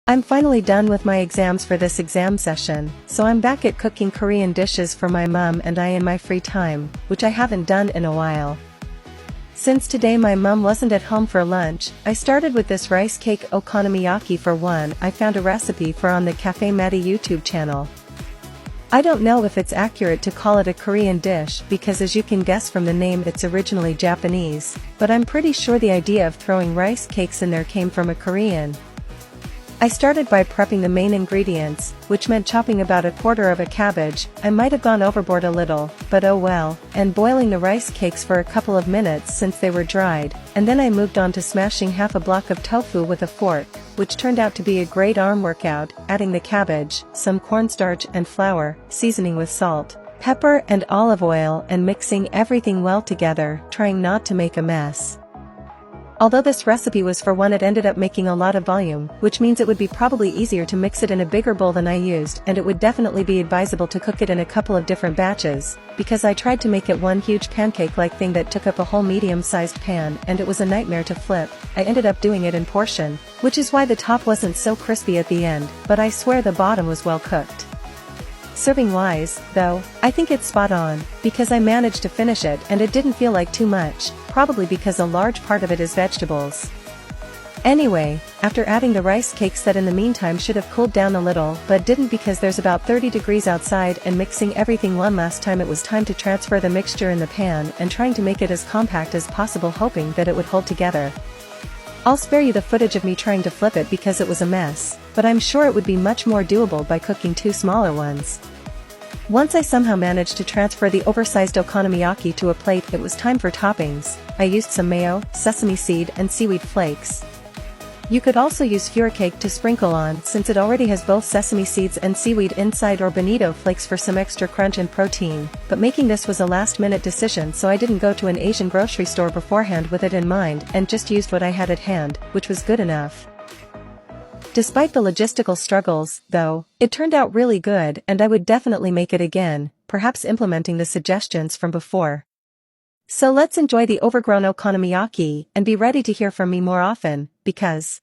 I'm finally done with my exams for this exam session, so I'm back at cooking Korean dishes for my mom and I in my free time, which I haven't done in a while. Since today my mom wasn't at home for lunch, I started with this rice cake okonomiyaki for one I found a recipe for on the Cafe Medi YouTube channel. I don't know if it's accurate to call it a Korean dish because as you can guess from the name it's originally Japanese, but I'm pretty sure the idea of throwing rice cakes in there came from a Korean. I started by prepping the main ingredients, which meant chopping about 1/4 of a cabbage. I might have gone overboard a little, but oh well, and boiling the rice cakes for a couple of minutes since they were dried, and then I moved on to smashing half a block of tofu with a fork, which turned out to be a great arm workout, adding the cabbage, some cornstarch and flour, seasoning with salt, pepper and olive oil and mixing everything well together, trying not to make a mess. Although this recipe was for one, it ended up making a lot of volume, which means it would be probably easier to mix it in a bigger bowl than I used, and it would definitely be advisable to cook it in a couple of different batches, because I tried to make it one huge pancake-like thing that took up a whole medium-sized pan and it was a nightmare to flip. I ended up doing it in portion, which is why the top wasn't so crispy at the end, but I swear the bottom was well cooked. Serving-wise, though, I think it's spot on, because I managed to finish it and it didn't feel like too much, probably because a large part of it is vegetables. Anyway, after adding the rice cakes that in the meantime should have cooled down a little but didn't because there's about 30 degrees outside, and mixing everything one last time, it was time to transfer the mixture in the pan and trying to make it as compact as possible, hoping that it would hold together. I'll spare you the footage of me trying to flip it because it was a mess, but I'm sure it would be much more doable by cooking 2 smaller ones. Once I somehow managed to transfer the oversized okonomiyaki to a plate, it was time for toppings. I used some mayo, sesame seed and seaweed flakes. You could also use furicake to sprinkle on since it already has both sesame seeds and seaweed inside, or bonito flakes for some extra crunch and protein, but making this was a last-minute decision, so I didn't go to an Asian grocery store beforehand with it in mind and just used what I had at hand, which was good enough. Despite the logistical struggles, though, it turned out really good and I would definitely make it again, perhaps implementing the suggestions from before. So let's enjoy the overgrown okonomiyaki and be ready to hear from me more often, because